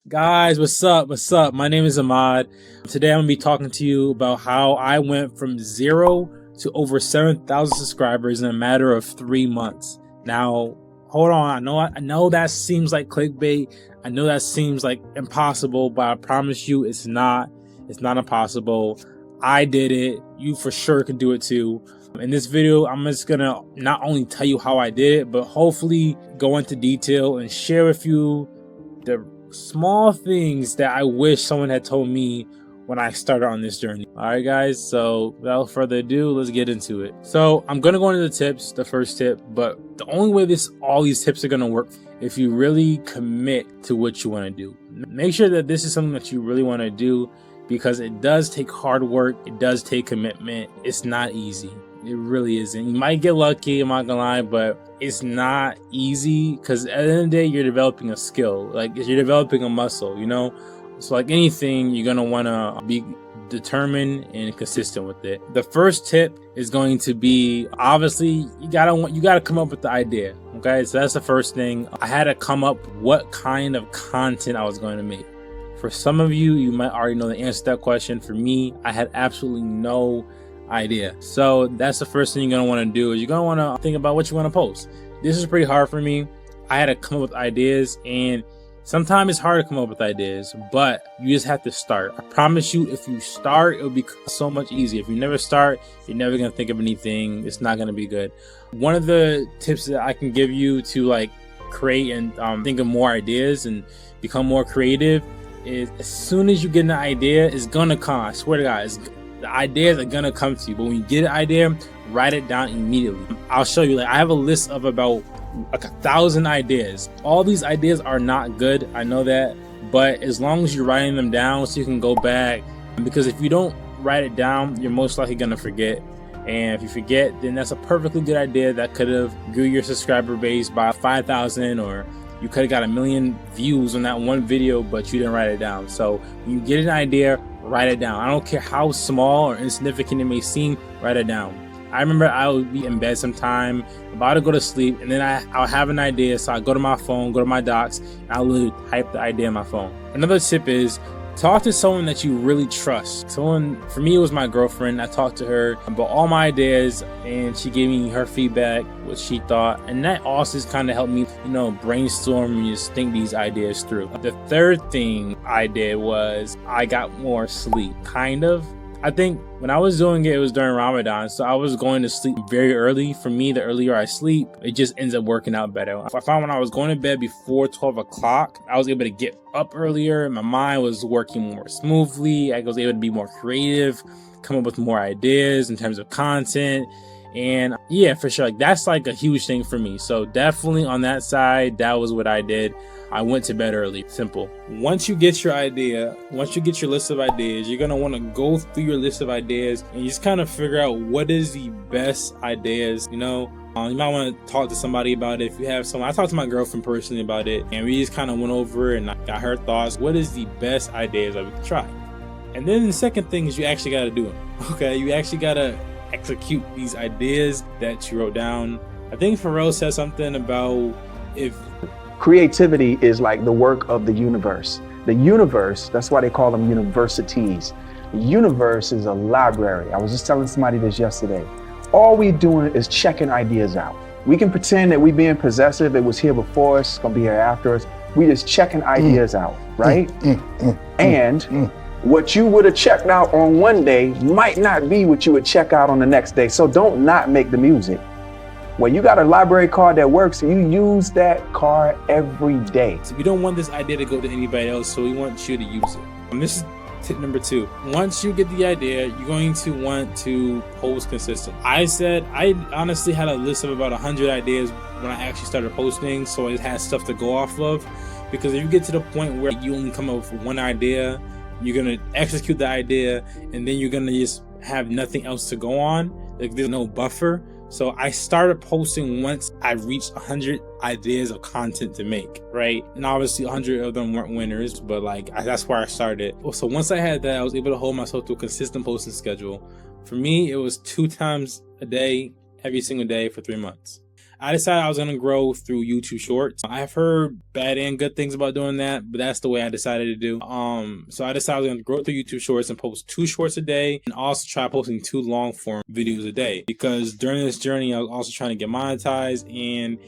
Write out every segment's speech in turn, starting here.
Guys, what's up? What's up? My name is Ahmad. Today I'm gonna be talking to you about how I went from 0 to over 7,000 subscribers in a matter of 3 months. Now, hold on. I know that seems like clickbait. I know that seems like impossible, but I promise you it's not. It's not impossible. I did it. You for sure can do it too. In this video, I'm just gonna not only tell you how I did it, but hopefully go into detail and share with you the small things that I wish someone had told me when I started on this journey. All right, guys, so without further ado, let's get into it. So I'm gonna go into the tips, the first tip, but the only way all these tips are gonna work if you really commit to what you want to do. Make sure that this is something that you really want to do, because it does take hard work, it does take commitment. It's not easy. It really isn't. You might get lucky, I'm not gonna lie, but it's not easy, because at the end of the day, you're developing a skill. Like, you're developing a muscle, you know? So like anything, you're gonna wanna be determined and consistent with it. The first tip is going to be, obviously, you gotta come up with the idea. Okay, so that's the first thing. I had to come up what kind of content I was going to make. For some of you, you might already know the answer to that question. For me, I had absolutely no idea. So that's the first thing you're gonna want to do, is you're gonna want to think about what you want to post. This is pretty hard for me. I had to come up with ideas, and sometimes it's hard to come up with ideas, but you just have to start. I promise you, if you start, it'll be so much easier. If you never start, you're never gonna think of anything. It's not gonna be good. One of the tips that I can give you to like create and think of more ideas and become more creative is, as soon as you get an idea, it's gonna come. I swear to God, the ideas are gonna come to you. But when you get an idea, write it down immediately. I'll show you. Like, I have a list of about like 1,000 ideas. All these ideas are not good, I know that, but as long as you're writing them down so you can go back, because if you don't write it down, you're most likely gonna forget. And if you forget, then that's a perfectly good idea that could have grew your subscriber base by 5,000, or you could have got 1 million views on that one video, but you didn't write it down. So when you get an idea, write it down. I don't care how small or insignificant it may seem, write it down. I remember I would be in bed sometime, about to go to sleep, and then I'll have an idea, so I go to my phone, go to my docs, and I'll literally type the idea on my phone. Another tip is, talk to someone that you really trust. Someone, for me, it was my girlfriend. I talked to her about all my ideas, and she gave me her feedback, what she thought, and that also kind of helped me, brainstorm and just think these ideas through. The third thing I did was I got more sleep, kind of. I think when I was doing it, it was during Ramadan, so I was going to sleep very early. For me, the earlier I sleep, it just ends up working out better. I found when I was going to bed before 12 o'clock, I was able to get up earlier. My mind was working more smoothly. I was able to be more creative, come up with more ideas in terms of content. And yeah, for sure, like, that's like a huge thing for me. So definitely on that side, that was what I did. I went to bed early. Simple. Once you get your idea, once you get your list of ideas, you're going to want to go through your list of ideas and you just kind of figure out what is the best ideas. You might want to talk to somebody about it if you have someone. I talked to my girlfriend personally about it, and we just kind of went over and I got her thoughts. What is the best ideas that we can try? And then the second thing is you actually got to do them. Okay, you actually got to execute these ideas that you wrote down. I think Pharrell said something about, if creativity is like the work of the universe. The universe, that's why they call them universities. The universe is a library. I was just telling somebody this yesterday. All we doing is checking ideas out. We can pretend that we being possessive, it was here before us, it's gonna be here after us. We just checking ideas out, right? And what you would have checked out on one day might not be what you would check out on the next day. So don't not make the music. When you got a library card that works, you use that card every day. So we don't want this idea to go to anybody else, so we want you to use it. And this is tip number 2. Once you get the idea, you're going to want to post consistent. I honestly had a list of about 100 ideas when I actually started posting, so it has stuff to go off of. Because if you get to the point where you only come up with one idea, you're gonna execute the idea, and then you're gonna just have nothing else to go on. Like, there's no buffer. So I started posting once I reached 100 ideas of content to make, right? And obviously 100 of them weren't winners, but that's where I started. So once I had that, I was able to hold myself to a consistent posting schedule. For me, it was 2 times a day, every single day for 3 months. I decided I was going to grow through YouTube Shorts. I've heard bad and good things about doing that, but that's the way I decided to do. So I decided I was going to grow through YouTube Shorts and post 2 shorts a day, and also try posting 2 long form videos a day, because during this journey I was also trying to get monetized, and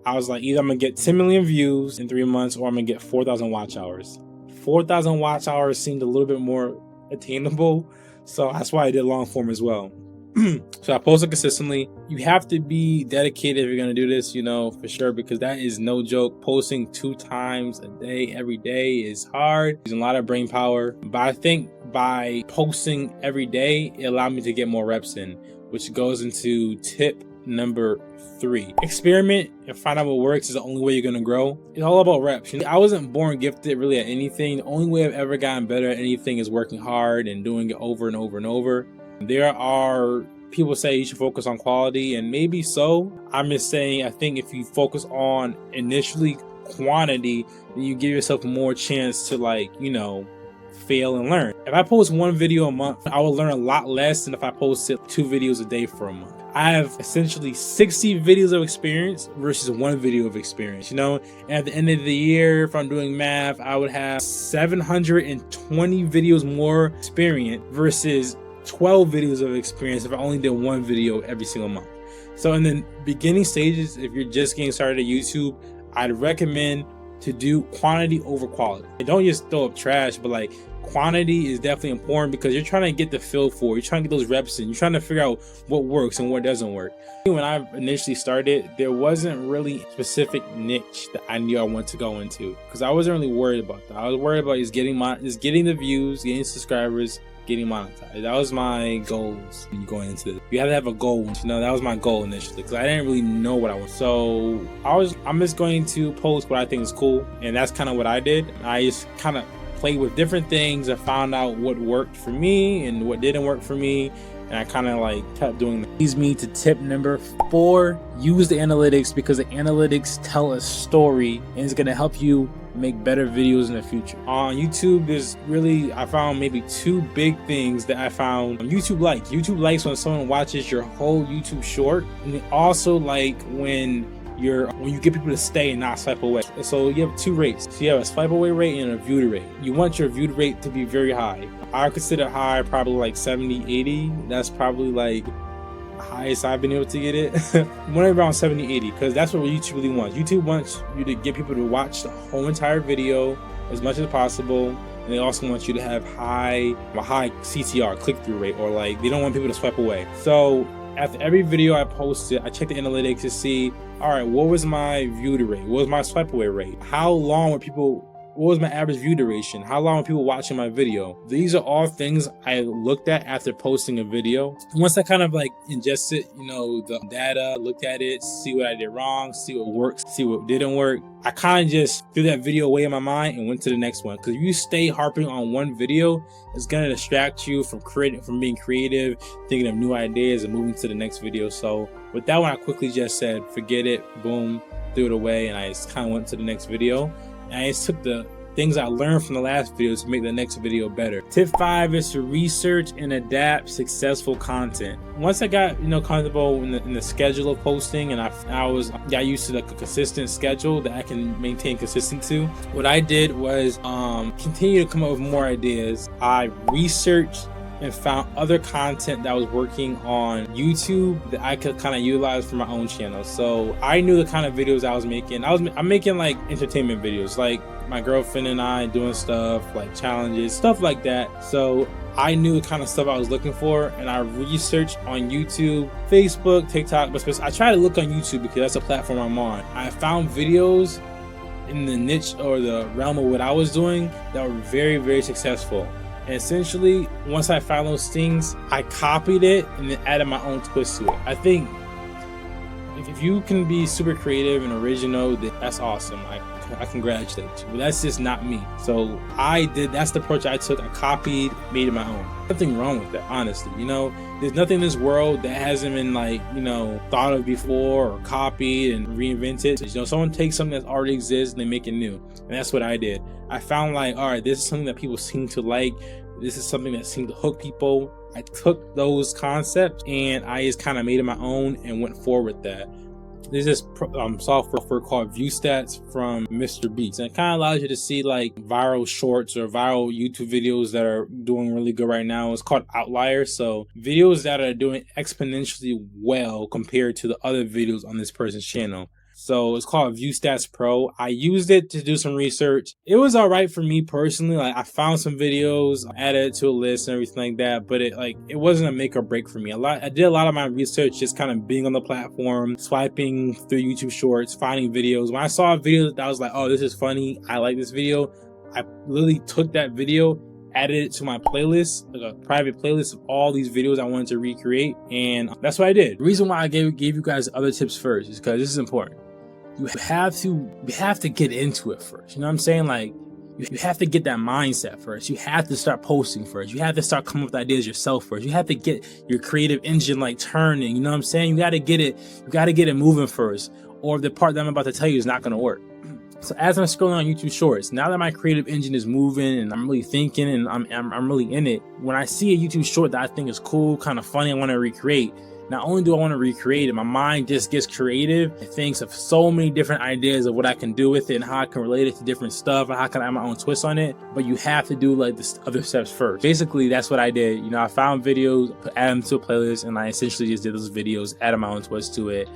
I was like, either I'm going to get 10 million views in 3 months, or I'm going to get 4,000 watch hours. 4,000 watch hours seemed a little bit more attainable, so that's why I did long form as well. So I posted consistently. You have to be dedicated if you're going to do this, for sure, because that is no joke. Posting 2 times a day, every day, is hard. Using a lot of brain power. But I think by posting every day, it allowed me to get more reps in, which goes into tip number 3. Experiment and find out what works is the only way you're going to grow. It's all about reps. I wasn't born gifted really at anything. The only way I've ever gotten better at anything is working hard and doing it over and over and over. There are people say you should focus on quality, and maybe so. I'm just saying, I think if you focus on initially quantity, then you give yourself more chance to fail and learn. If I post 1 video a month, I will learn a lot less than if I posted 2 videos a day for a month. I have essentially 60 videos of experience versus 1 video of experience, and at the end of the year, if I'm doing math, I would have 720 videos more experience versus 12 videos of experience if I only did 1 video every single month. So in the beginning stages, if you're just getting started at YouTube, I'd recommend to do quantity over quality. Don't just throw up trash, but quantity is definitely important, because you're trying to get the feel for it. You're trying to get those reps in. You're trying to figure out what works and what doesn't work. When I initially started, there wasn't really a specific niche that I knew I wanted to go into, because I wasn't really worried about that. I was worried about getting the views, getting subscribers, getting monetized. That was my goals when you're going into this. You have to have a goal. That was my goal initially, because I didn't really know what I was. So I'm just going to post what I think is cool, and that's kind of what I did. I just kind of played with different things and found out what worked for me and what didn't work for me, and I kind of kept doing that. Leads me to tip number 4. Use the analytics, because the analytics tell a story and it's going to help you make better videos in the future. On YouTube, I found maybe 2 big things that I found. YouTube likes when someone watches your whole YouTube short, and they also like when you get people to stay and not swipe away. So you have 2 rates. So you have a swipe away rate and a view rate. You want your view rate to be very high. I consider high probably 70, 80. That's probably highest I've been able to get it. One around 70, 80, because that's what YouTube really wants. YouTube wants you to get people to watch the whole entire video as much as possible, and they also want you to have a high CTR, click-through rate, or they don't want people to swipe away. So after every video I posted, I checked the analytics to see, all right, what was my view rate? What was my swipe away rate? What was my average view duration? How long were people watching my video? These are all things I looked at after posting a video. Once I kind of ingested, the data, looked at it, see what I did wrong, see what works, see what didn't work, I kind of just threw that video away in my mind and went to the next one. Because if you stay harping on one video, it's gonna distract you from being creative, thinking of new ideas, and moving to the next video. So with that one, I quickly just said, forget it, boom, threw it away, and I just kind of went to the next video. And I just took the things I learned from the last video to make the next video better. Tip 5 is to research and adapt successful content. Once I got comfortable in the schedule of posting, and I got used to the consistent schedule that I can maintain consistent to, what I did was continue to come up with more ideas. I researched and found other content that was working on YouTube that I could kind of utilize for my own channel. So I knew the kind of videos I was making. I'm making entertainment videos, my girlfriend and I doing stuff, challenges, stuff like that. So I knew the kind of stuff I was looking for, and I researched on YouTube, Facebook, TikTok, but I try to look on YouTube because that's the platform I'm on. I found videos in the niche or the realm of what I was doing that were very, very successful. And essentially, once I found those things, I copied it and then added my own twist to it. I think if you can be super creative and original, that's awesome. I congratulate you, but that's just not me. So that's the approach I took. I copied, made it my own. Nothing wrong with that, honestly. There's nothing in this world that hasn't been thought of before or copied and reinvented. Someone takes something that already exists and they make it new. And that's what I did. I found all right, this is something that people seem to like. This is something that seemed to hook people. I took those concepts and I just kind of made it my own and went forward with that. There's this software called ViewStats from Mr. Beast, and it kind of allows you to see like viral shorts or viral YouTube videos that are doing really good right now. It's called Outliers. So videos that are doing exponentially well compared to the other videos on this person's channel. So it's called ViewStats Pro. I used it to do some research. It was all right for me personally. Like, I found some videos, added it to a list and everything like that, but it wasn't a make or break for me. I did a lot of my research just kind of being on the platform, swiping through YouTube Shorts, finding videos. When I saw a video that I was like, oh, this is funny, I like this video, I literally took that video, added it to my playlist, like a private playlist of all these videos I wanted to recreate, and that's what I did. The reason why I gave you guys other tips first is because this is important. You have to get into it first. You know what I'm saying? Like, you have to get that mindset first. You have to start posting first. You have to start coming up with ideas yourself first. You have to get your creative engine like turning. You know what I'm saying? You got to get it moving first, or the part that I'm about to tell you is not going to work. So as I'm scrolling on YouTube Shorts, now that my creative engine is moving and I'm really thinking and I'm really in it, when I see a YouTube short that I think is cool, kind of funny, I want to recreate. Not only do I want to recreate it, my mind just gets creative. It thinks of so many different ideas of what I can do with it and how I can relate it to different stuff and how I can add my own twist on it. But you have to do like the other steps first. Basically, that's what I did. You know, I found videos, add them to a playlist, and I essentially just did those videos, added my own twist to it.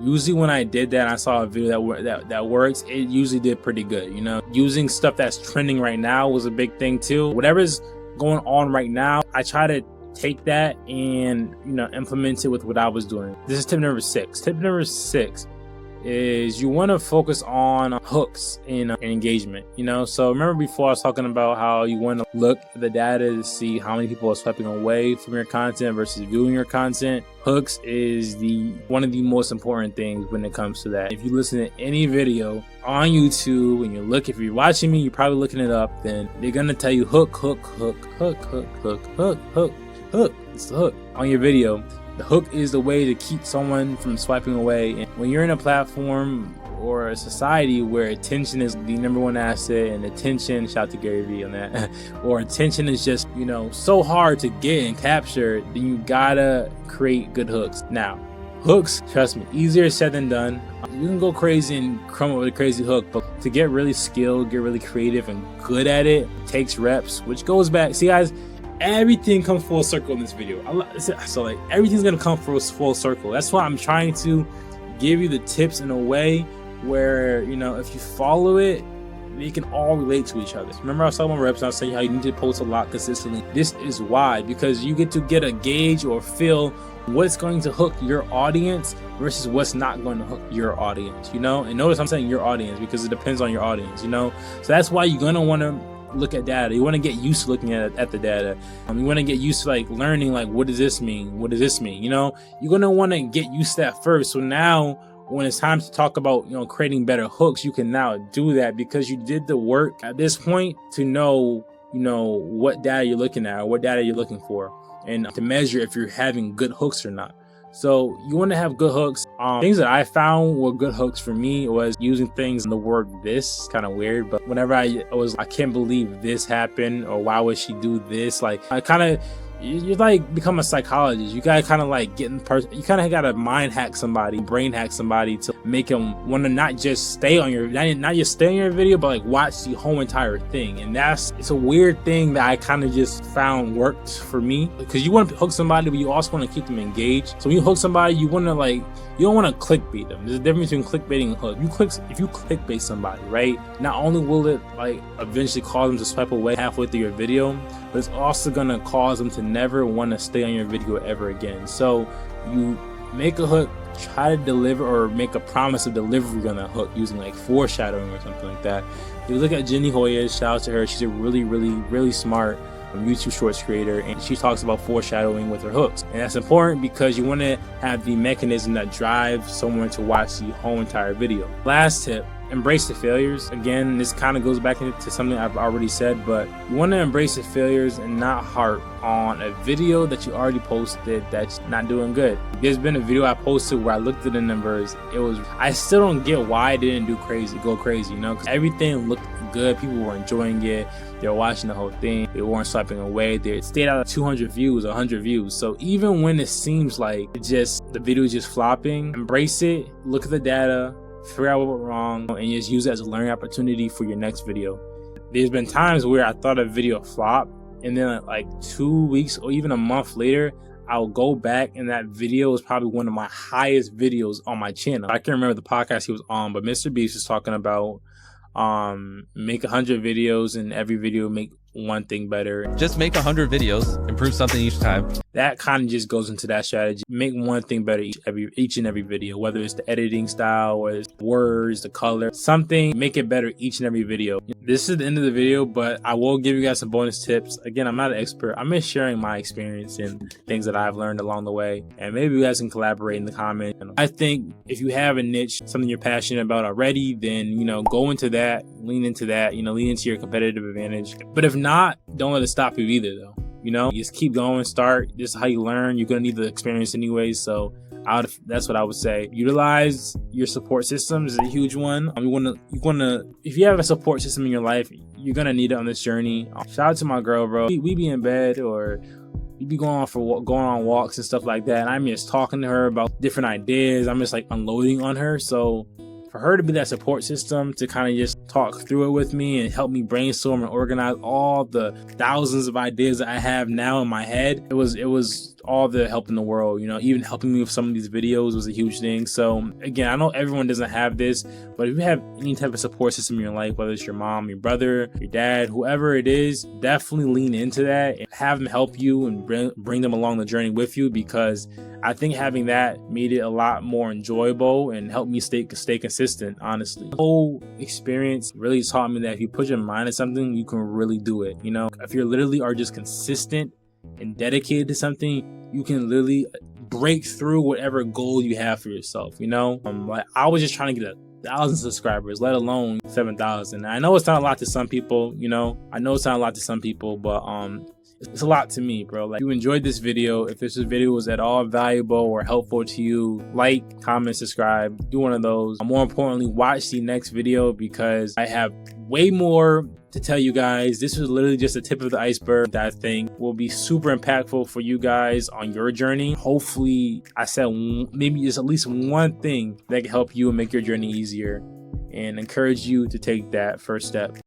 Usually when I did that and I saw a video that works, it usually did pretty good. You know, using stuff that's trending right now was a big thing too. Whatever's going on right now, I try to take that and, you know, implement it with what I was doing. This is tip number 6. Tip number 6 is you want to focus on hooks in engagement. You know, so remember before I was talking about how you want to look at the data to see how many people are swiping away from your content versus viewing your content. Hooks is one of the most important things when it comes to that. If you listen to any video on YouTube and if you're watching me, you're probably looking it up, then they're gonna tell you hook. It's the hook on your video. The hook is the way to keep someone from swiping away. And when you're in a platform or a society where attention is the number one asset, and attention, shout out to Gary Vee on that, or attention is just, you know, so hard to get and capture, then you gotta create good hooks. Now, hooks, trust me, easier said than done. You can go crazy and come up with a crazy hook, but to get really skilled, get really creative and good at it, takes reps, which goes back. See, guys, everything comes full circle in this video. So like everything's gonna come full circle. That's why I'm trying to give you the tips in a way where, you know, if you follow it, they can all relate to each other. Remember I was talking about reps, and I was saying how you need to post a lot consistently. This is why, because you get to get a gauge or feel what's going to hook your audience versus what's not going to hook your audience, you know? And notice I'm saying your audience because it depends on your audience, you know? So that's why you're gonna want to look at data. You want to get used to looking at the data. You want to get used to like learning, like, what does this mean? What does this mean? You know, you're going to want to get used to that first. So now when it's time to talk about, you know, creating better hooks, you can now do that because you did the work at this point to know, you know, what data you're looking at or what data you're looking for, and to measure if you're having good hooks or not. So you want to have good hooks. Things that I found were good hooks for me was using things in the word this, kind of weird, but whenever I can't believe this happened, or why would she do this? Like, I kind of, you like become a psychologist. You gotta kind of like get in person. You kind of gotta mind hack somebody, brain hack somebody to make them want to not just stay on your, not just stay on your video, but like watch the whole entire thing. And it's a weird thing that I kind of just found worked for me, because you want to hook somebody, but you also want to keep them engaged. So when you hook somebody, you want to like, you don't want to clickbait them. There's a difference between clickbaiting and hook. If you clickbait somebody, right? Not only will it like eventually cause them to swipe away halfway through your video, but it's also gonna cause them to never want to stay on your video ever again. So you make a hook, try to deliver, or make a promise of delivering on that hook using like foreshadowing or something like that. If you look at Jenny Hoya, shout out to her. She's a really smart YouTube Shorts creator, and she talks about foreshadowing with her hooks. And that's important because you want to have the mechanism that drives someone to watch the whole entire video. Last tip embrace the failures. Again, this kind of goes back into something I've already said, but you want to embrace the failures and not harp on a video that you already posted that's not doing good. There's been a video I posted where I looked at the numbers. I still don't get why it didn't go crazy, you know, because everything looked good. People were enjoying it. They were watching the whole thing. They weren't swiping away. They stayed out of 200 views, 100 views. So even when it seems like the video is just flopping, embrace it, look at the data, figure out what went wrong, and just use it as a learning opportunity for your next video. There's been times where I thought a video flopped, and then like 2 weeks or even a month later, I'll go back and that video is probably one of my highest videos on my channel. I can't remember the podcast he was on, but Mr. Beast was talking about make 100 videos and every video make one thing better. Just make 100 videos, improve something each time. That kind of just goes into that strategy. Make one thing better each and every video, whether it's the editing style or it's words, the color, something, make it better each and every video. This is the end of the video, but I will give you guys some bonus tips. Again, I'm not an expert. I'm just sharing my experience and things that I've learned along the way. And maybe you guys can collaborate in the comments. I think if you have a niche, something you're passionate about already, then, you know, go into that, lean into that, you know, lean into your competitive advantage. But if not, don't let it stop you either though. You know, just keep going, start. This is how you learn. You're gonna need the experience anyways. So that's what I would say. Utilize your support systems is a huge one. If you have a support system in your life, you're gonna need it on this journey. Shout out to my girl, bro. We be in bed or we be going on walks and stuff like that. And I'm just talking to her about different ideas. I'm just like unloading on her. So for her to be that support system to kind of just talk through it with me and help me brainstorm and organize all the thousands of ideas that I have now in my head, it was all the help in the world. You know, even helping me with some of these videos was a huge thing. So again, I know everyone doesn't have this, but if you have any type of support system in your life, whether it's your mom, your brother, your dad, whoever it is, definitely lean into that and have them help you and bring them along the journey with you, because I think having that made it a lot more enjoyable and helped me stay consistent, honestly. The whole experience really taught me that if you put your mind to something, you can really do it. You know, if you literally are just consistent and dedicated to something, you can literally break through whatever goal you have for yourself. You know, like I was just trying to get 1,000 subscribers, let alone 7,000. I know it's not a lot to some people, you know, but it's a lot to me, bro. Like, if you enjoyed this video, if this video was at all valuable or helpful to you, like, comment, subscribe, do one of those. More importantly, watch the next video because I have way more to tell you guys. This was literally just the tip of the iceberg that I think will be super impactful for you guys on your journey. Hopefully, I said maybe just at least one thing that can help you and make your journey easier and encourage you to take that first step.